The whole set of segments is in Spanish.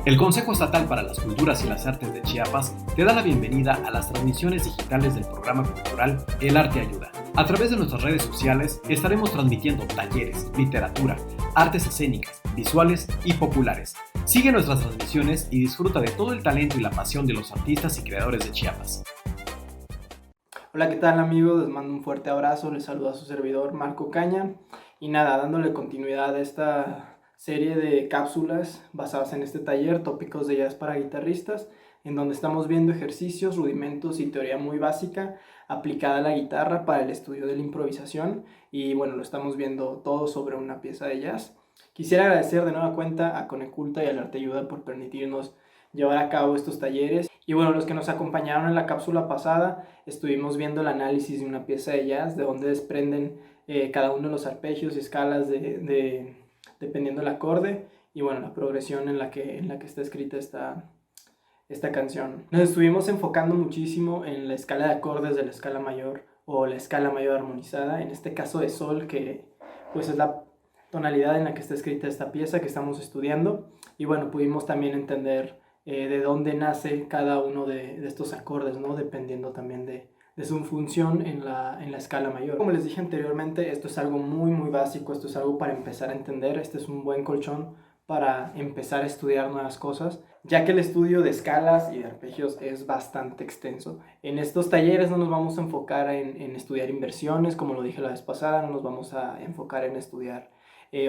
El Consejo Estatal para las Culturas y las Artes de Chiapas te da la bienvenida a las transmisiones digitales del programa cultural El Arte Ayuda. A través de nuestras redes sociales estaremos transmitiendo talleres, literatura, artes escénicas, visuales y populares. Sigue nuestras transmisiones y disfruta de todo el talento y la pasión de los artistas y creadores de Chiapas. Hola, ¿qué tal amigos? Les mando un fuerte abrazo, les saluda a su servidor Marco Caña y nada, dándole continuidad a esta serie de cápsulas basadas en este taller, tópicos de jazz para guitarristas, en donde estamos viendo ejercicios, rudimentos y teoría muy básica aplicada a la guitarra para el estudio de la improvisación y bueno, lo estamos viendo todo sobre una pieza de jazz. Quisiera agradecer de nueva cuenta a Coneculta y al Arte Ayuda por permitirnos llevar a cabo estos talleres. Y bueno, los que nos acompañaron en la cápsula pasada, estuvimos viendo el análisis de una pieza de jazz, de donde desprenden cada uno de los arpegios y escalas dependiendo del acorde, y bueno, la progresión en la que está escrita esta canción. Nos estuvimos enfocando muchísimo en la escala de acordes de la escala mayor, o la escala mayor armonizada, en este caso de sol, que pues es la tonalidad en la que está escrita esta pieza que estamos estudiando. Y bueno, pudimos también entender de dónde nace cada uno de estos acordes, ¿no? Dependiendo también de su función en la escala mayor. Como les dije anteriormente, esto es algo muy básico, esto es algo para empezar a entender, este es un buen colchón para empezar a estudiar nuevas cosas, ya que el estudio de escalas y de arpegios es bastante extenso. En estos talleres no nos vamos a enfocar en estudiar inversiones, como lo dije la vez pasada, no nos vamos a enfocar en estudiar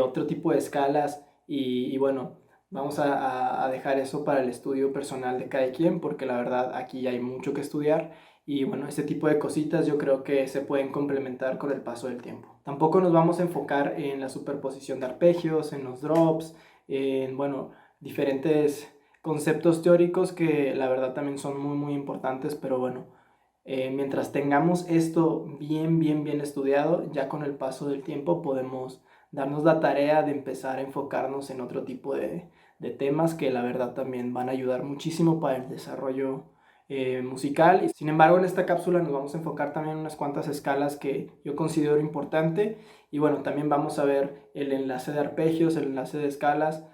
otro tipo de escalas y bueno, vamos a dejar eso para el estudio personal de cada quien, porque la verdad aquí hay mucho que estudiar y bueno, este tipo de cositas yo creo que se pueden complementar con el paso del tiempo. Tampoco nos vamos a enfocar en la superposición de arpegios, en los drops, en bueno, diferentes conceptos teóricos que la verdad también son muy importantes, pero bueno, mientras tengamos esto bien estudiado, ya con el paso del tiempo podemos darnos la tarea de empezar a enfocarnos en otro tipo de temas que la verdad también van a ayudar muchísimo para el desarrollo musical. Sin embargo, en esta cápsula nos vamos a enfocar también en unas cuantas escalas que yo considero importante y bueno, también vamos a ver el enlace de arpegios, el enlace de escalas,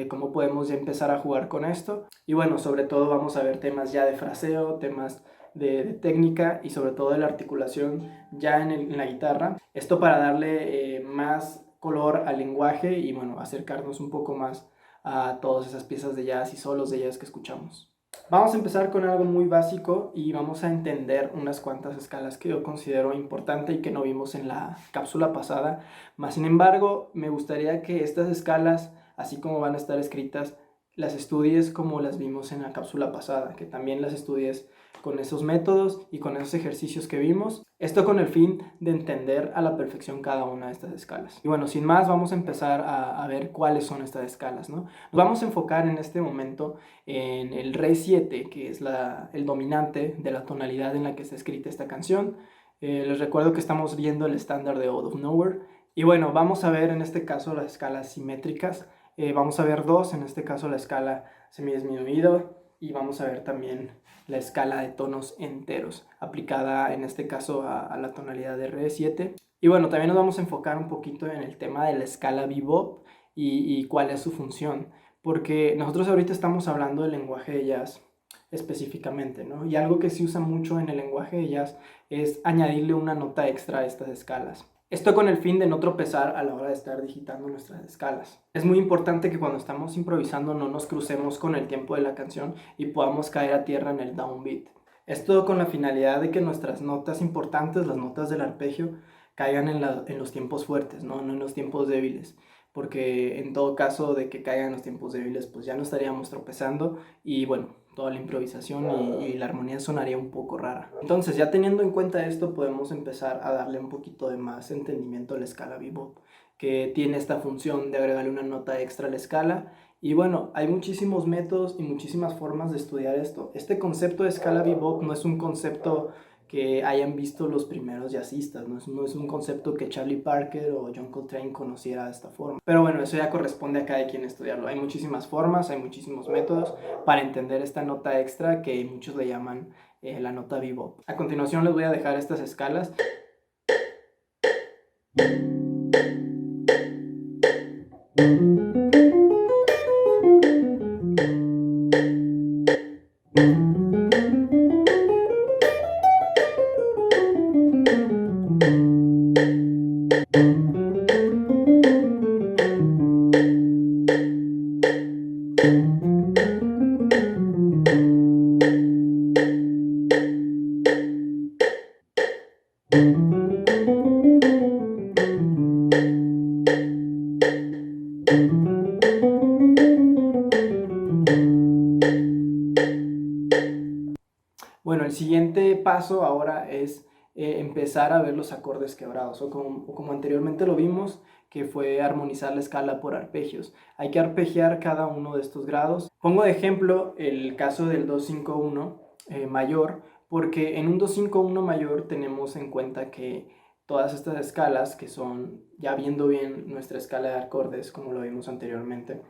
cómo podemos ya empezar a jugar con esto y bueno, sobre todo vamos a ver temas ya de fraseo, temas de técnica y sobre todo de la articulación ya en la guitarra. Esto para darle más color al lenguaje y bueno, acercarnos un poco más a todas esas piezas de jazz y solos de jazz que escuchamos. Vamos a empezar con algo muy básico y vamos a entender unas cuantas escalas que yo considero importante y que no vimos en la cápsula pasada. Más sin embargo, me gustaría que estas escalas, así como van a estar escritas, las estudies como las vimos en la cápsula pasada, que también las estudies con esos métodos y con esos ejercicios que vimos. Esto con el fin de entender a la perfección cada una de estas escalas. Y bueno, sin más, vamos a empezar a ver cuáles son estas escalas, ¿no? Nos vamos a enfocar en este momento en el Re 7, que es el dominante de la tonalidad en la que está escrita esta canción. Les recuerdo que estamos viendo el estándar de Out of Nowhere. Y bueno, vamos a ver en este caso las escalas simétricas. Vamos a ver dos, en este caso la escala semidisminuido y vamos a ver también la escala de tonos enteros aplicada en este caso a la tonalidad de Re 7. Y bueno, también nos vamos a enfocar un poquito en el tema de la escala bebop y cuál es su función, porque nosotros ahorita estamos hablando del lenguaje de jazz específicamente, ¿no? Y algo que se usa mucho en el lenguaje de jazz es añadirle una nota extra a estas escalas. Esto con el fin de no tropezar a la hora de estar digitando nuestras escalas. Es muy importante que cuando estamos improvisando no nos crucemos con el tiempo de la canción y podamos caer a tierra en el downbeat. Esto con la finalidad de que nuestras notas importantes, las notas del arpegio, caigan en los tiempos fuertes, ¿no? No en los tiempos débiles. Porque en todo caso de que caigan en los tiempos débiles, pues ya no estaríamos tropezando y bueno, toda la improvisación y la armonía sonaría un poco rara. Entonces, ya teniendo en cuenta esto, podemos empezar a darle un poquito de más entendimiento a la escala bebop, que tiene esta función de agregarle una nota extra a la escala. Y bueno, hay muchísimos métodos y muchísimas formas de estudiar esto. Este concepto de escala bebop no es un concepto que hayan visto los primeros jazzistas, no es un concepto que Charlie Parker o John Coltrane conociera de esta forma. Pero bueno, eso ya corresponde a cada quien estudiarlo. Hay muchísimas formas, hay muchísimos métodos para entender esta nota extra que muchos le llaman la nota bebop. A continuación les voy a dejar estas escalas. el siguiente paso ahora es empezar a ver los acordes quebrados, o como anteriormente lo vimos, que fue armonizar la escala por arpegios. Hay que arpegiar cada uno de estos grados. Pongo de ejemplo el caso del 2-5-1 mayor, porque en un 2-5-1 mayor tenemos en cuenta que todas estas escalas, que son, ya viendo bien nuestra escala de acordes, como lo vimos anteriormente,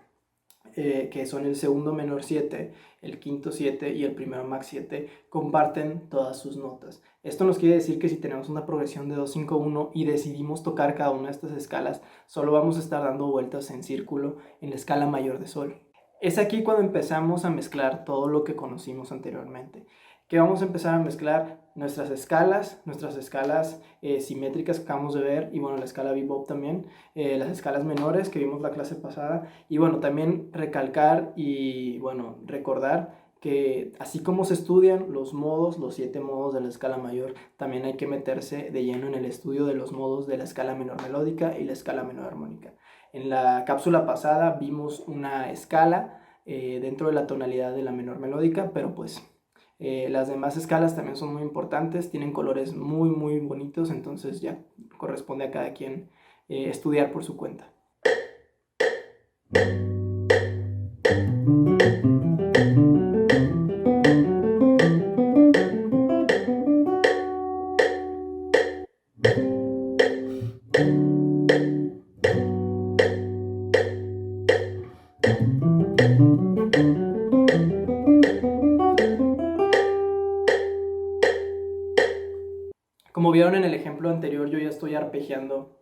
que son el segundo menor 7, el quinto 7 y el primero max 7, comparten todas sus notas. Esto nos quiere decir que si tenemos una progresión de 2-5-1 y decidimos tocar cada una de estas escalas, solo vamos a estar dando vueltas en círculo en la escala mayor de sol. Es aquí cuando empezamos a mezclar todo lo que conocimos anteriormente, que vamos a empezar a mezclar nuestras escalas simétricas que acabamos de ver, y bueno, la escala bebop también, las escalas menores que vimos la clase pasada, y bueno, también recalcar y bueno, recordar que así como se estudian los modos, los 7 modos de la escala mayor, también hay que meterse de lleno en el estudio de los modos de la escala menor melódica y la escala menor armónica. En la cápsula pasada vimos una escala dentro de la tonalidad de la menor melódica, pero pues las demás escalas también son muy importantes, tienen colores muy muy bonitos, entonces ya corresponde a cada quien estudiar por su cuenta. Como vieron en el ejemplo anterior, yo ya estoy arpegiando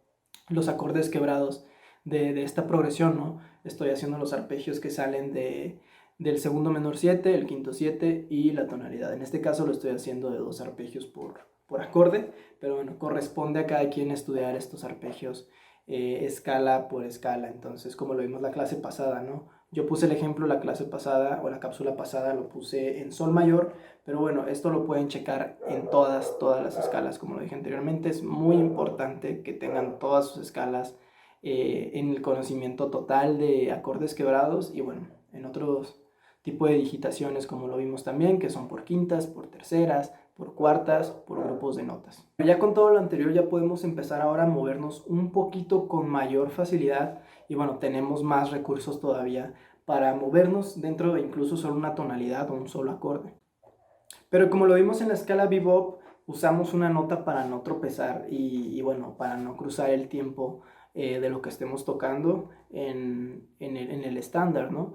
los acordes quebrados de esta progresión, ¿no? Estoy haciendo los arpegios que salen del segundo menor 7, el quinto 7 y la tonalidad. En este caso lo estoy haciendo de 2 arpegios por acorde, pero bueno, corresponde a cada quien estudiar estos arpegios escala por escala. Entonces, como lo vimos la clase pasada, ¿no? Yo puse el ejemplo la clase pasada, o la cápsula pasada, lo puse en sol mayor, pero bueno, esto lo pueden checar en todas las escalas, como lo dije anteriormente. Es muy importante que tengan todas sus escalas en el conocimiento total de acordes quebrados, y bueno, en otros tipos de digitaciones, como lo vimos también, que son por quintas, por terceras, por cuartas, por grupos de notas. Ya con todo lo anterior ya podemos empezar ahora a movernos un poquito con mayor facilidad, y bueno, tenemos más recursos todavía para movernos dentro de incluso solo una tonalidad o un solo acorde. Pero como lo vimos en la escala bebop, usamos una nota para no tropezar y bueno, para no cruzar el tiempo de lo que estemos tocando en el estándar, ¿no?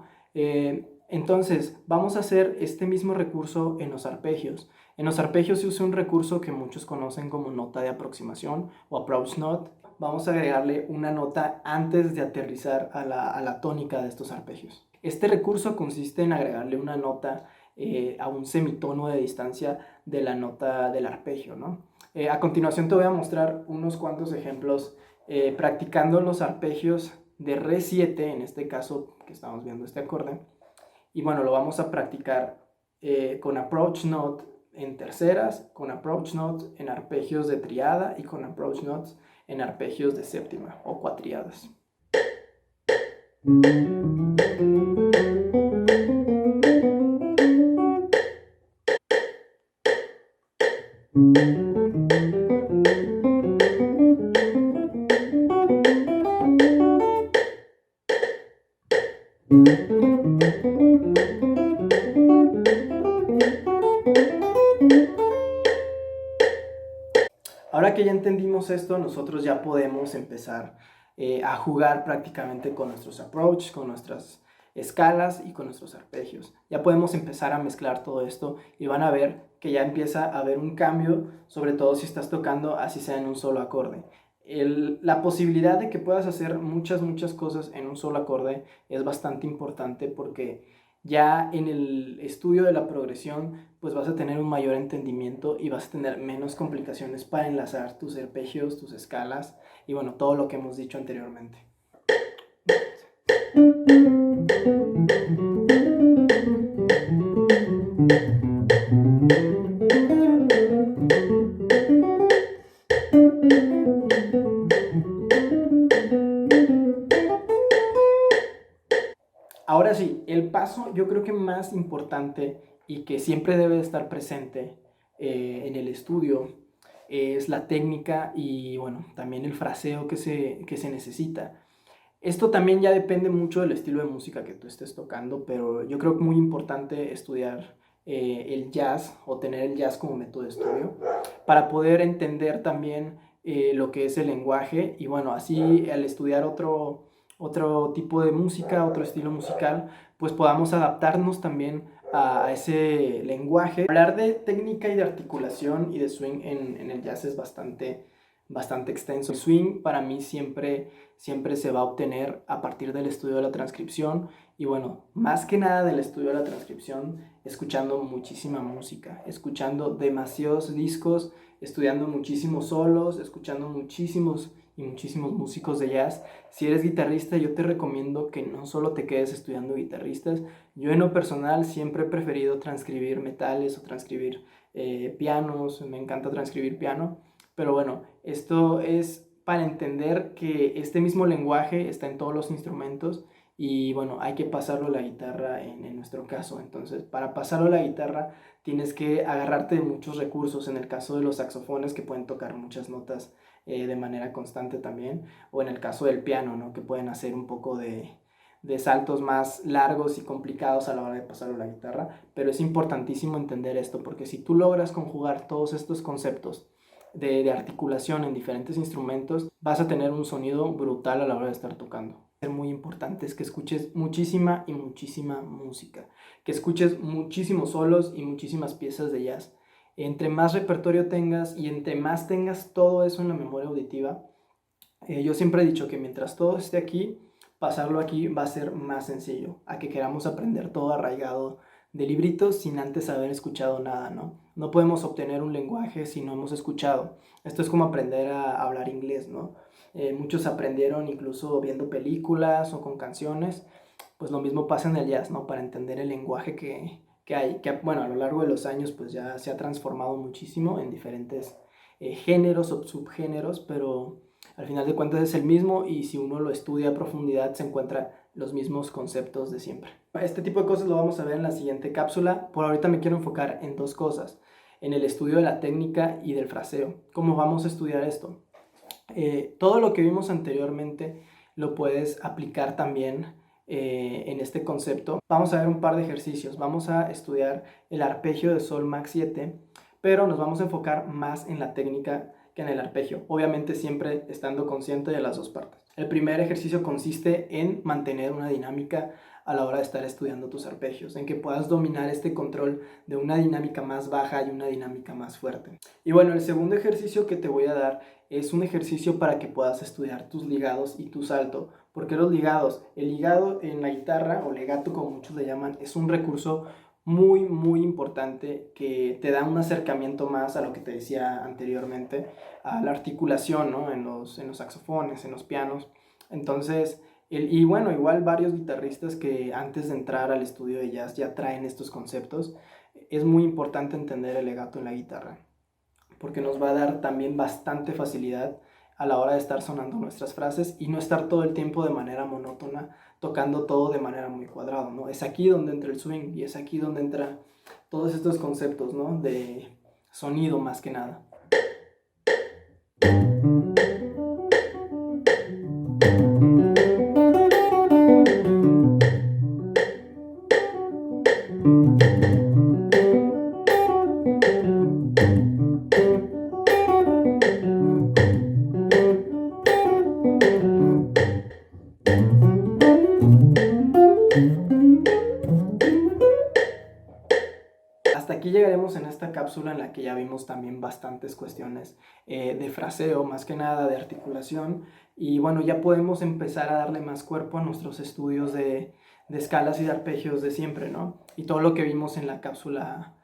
Entonces, vamos a hacer este mismo recurso en los arpegios. En los arpegios se usa un recurso que muchos conocen como nota de aproximación o approach note. Vamos a agregarle una nota antes de aterrizar a la tónica de estos arpegios. Este recurso consiste en agregarle una nota a un semitono de distancia de la nota del arpegio, ¿no? A continuación te voy a mostrar unos cuantos ejemplos practicando los arpegios de Re 7, en este caso que estamos viendo este acorde. Y bueno, lo vamos a practicar con approach note en terceras, con approach note en arpegios de triada y con approach notes en arpegios de séptima o cuatriadas. Ahora que ya entendimos esto, nosotros ya podemos empezar a jugar prácticamente con nuestros approach, con nuestras escalas y con nuestros arpegios. Ya podemos empezar a mezclar todo esto y van a ver que ya empieza a haber un cambio, sobre todo si estás tocando así sea en un solo acorde. La posibilidad de que puedas hacer muchas cosas en un solo acorde es bastante importante, porque ya en el estudio de la progresión pues vas a tener un mayor entendimiento y vas a tener menos complicaciones para enlazar tus arpegios, tus escalas y bueno, todo lo que hemos dicho anteriormente. Ahora sí, el paso yo creo que más importante y que siempre debe estar presente en el estudio es la técnica y bueno, también el fraseo que se necesita. Esto también ya depende mucho del estilo de música que tú estés tocando, pero yo creo que es muy importante estudiar el jazz o tener el jazz como método de estudio para poder entender también lo que es el lenguaje y bueno, así al estudiar otro tipo de música, otro estilo musical, pues podamos adaptarnos también a ese lenguaje. Hablar de técnica y de articulación y de swing en el jazz es bastante extenso. El swing para mí siempre se va a obtener a partir del estudio de la transcripción y bueno, más que nada del estudio de la transcripción, escuchando muchísima música, escuchando demasiados discos, estudiando muchísimos solos, escuchando muchísimos músicos de jazz. Si eres guitarrista, yo te recomiendo que no solo te quedes estudiando guitarristas. Yo en lo personal siempre he preferido transcribir metales o transcribir pianos, me encanta transcribir piano, pero bueno, esto es para entender que este mismo lenguaje está en todos los instrumentos y bueno, hay que pasarlo a la guitarra en nuestro caso. Entonces, para pasarlo a la guitarra tienes que agarrarte de muchos recursos, en el caso de los saxofones que pueden tocar muchas notas de manera constante también, o en el caso del piano, ¿no? Que pueden hacer un poco de saltos más largos y complicados a la hora de pasarlo a la guitarra, pero es importantísimo entender esto, porque si tú logras conjugar todos estos conceptos de articulación en diferentes instrumentos, vas a tener un sonido brutal a la hora de estar tocando. Muy importante es que escuches muchísima música, que escuches muchísimos solos y muchísimas piezas de jazz. Entre más repertorio tengas y entre más tengas todo eso en la memoria auditiva, yo siempre he dicho que mientras todo esté aquí, pasarlo aquí va a ser más sencillo, a que queramos aprender todo arraigado de libritos sin antes haber escuchado nada, ¿no? No podemos obtener un lenguaje si no hemos escuchado. Esto es como aprender a hablar inglés, ¿no? Muchos aprendieron incluso viendo películas o con canciones, pues lo mismo pasa en el jazz, ¿no? Para entender el lenguaje que hay, que bueno, a lo largo de los años pues ya se ha transformado muchísimo en diferentes géneros o subgéneros, pero al final de cuentas es el mismo y si uno lo estudia a profundidad se encuentra los mismos conceptos de siempre. Este tipo de cosas lo vamos a ver en la siguiente cápsula. Por ahorita me quiero enfocar en dos cosas, en el estudio de la técnica y del fraseo. ¿Cómo vamos a estudiar esto? Todo lo que vimos anteriormente lo puedes aplicar también en este concepto. Vamos a ver un par de ejercicios. Vamos a estudiar el arpegio de sol max 7, pero nos vamos a enfocar más en la técnica que en el arpegio, obviamente siempre estando consciente de las dos partes. El primer ejercicio consiste en mantener una dinámica a la hora de estar estudiando tus arpegios, en que puedas dominar este control de una dinámica más baja y una dinámica más fuerte. Y bueno, el segundo ejercicio que te voy a dar es un ejercicio para que puedas estudiar tus ligados y tu salto. ¿Por qué los ligados? El ligado en la guitarra, o legato como muchos le llaman, es un recurso muy importante que te da un acercamiento más a lo que te decía anteriormente, a la articulación, ¿no? En los saxofones, en los pianos. Entonces, y bueno, igual varios guitarristas que antes de entrar al estudio de jazz ya traen estos conceptos. Es muy importante entender el legato en la guitarra, porque nos va a dar también bastante facilidad a la hora de estar sonando nuestras frases y no estar todo el tiempo de manera monótona, tocando todo de manera muy cuadrada, ¿no? Es aquí donde entra el swing y es aquí donde entra todos estos conceptos, ¿no? De sonido más que nada. Hasta aquí llegaremos en esta cápsula en la que ya vimos también bastantes cuestiones de fraseo, más que nada de articulación, y bueno, ya podemos empezar a darle más cuerpo a nuestros estudios de escalas y de arpegios de siempre, ¿no? Y todo lo que vimos en la cápsula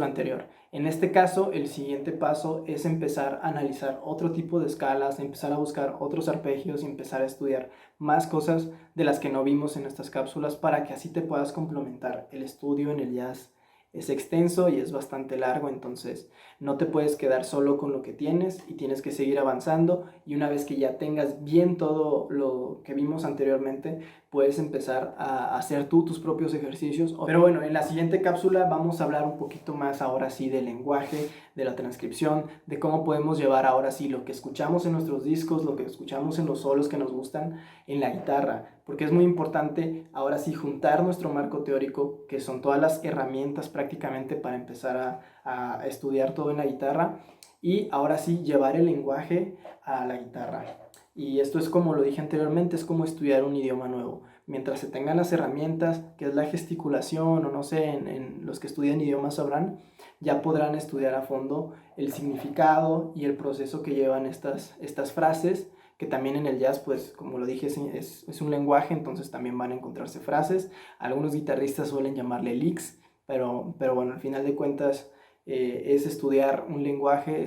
anterior. En este caso, el siguiente paso es empezar a analizar otro tipo de escalas, empezar a buscar otros arpegios y empezar a estudiar más cosas de las que no vimos en estas cápsulas para que así te puedas complementar. El estudio en el jazz es extenso y es bastante largo, entonces no te puedes quedar solo con lo que tienes y tienes que seguir avanzando, y una vez que ya tengas bien todo lo que vimos anteriormente, puedes empezar a hacer tú tus propios ejercicios. Pero bueno, en la siguiente cápsula vamos a hablar un poquito más ahora sí del lenguaje, de la transcripción, de cómo podemos llevar ahora sí lo que escuchamos en nuestros discos, lo que escuchamos en los solos que nos gustan en la guitarra, porque es muy importante ahora sí juntar nuestro marco teórico, que son todas las herramientas prácticamente para empezar a estudiar todo en la guitarra, y ahora sí llevar el lenguaje a la guitarra. Y esto es, como lo dije anteriormente, es como estudiar un idioma nuevo. Mientras se tengan las herramientas, que es la gesticulación, o no sé, en los que estudian idiomas sabrán, ya podrán estudiar a fondo el significado y el proceso que llevan estas frases, que también en el jazz, pues como lo dije, es un lenguaje, entonces también van a encontrarse frases. Algunos guitarristas suelen llamarle licks, pero bueno, al final de cuentas es estudiar un lenguaje.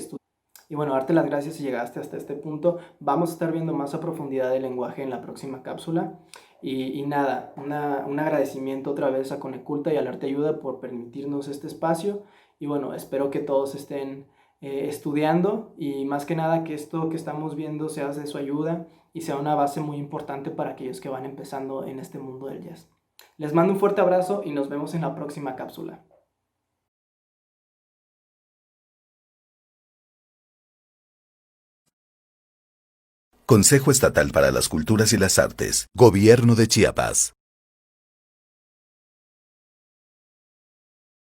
Y bueno, darte las gracias si llegaste hasta este punto. Vamos a estar viendo más a profundidad el lenguaje en la próxima cápsula. Y nada, un agradecimiento otra vez a Coneculta y al Arte Ayuda por permitirnos este espacio. Y bueno, espero que todos estén estudiando, y más que nada que esto que estamos viendo sea de su ayuda y sea una base muy importante para aquellos que van empezando en este mundo del jazz. Les mando un fuerte abrazo y nos vemos en la próxima cápsula. Consejo Estatal para las Culturas y las Artes, Gobierno de Chiapas.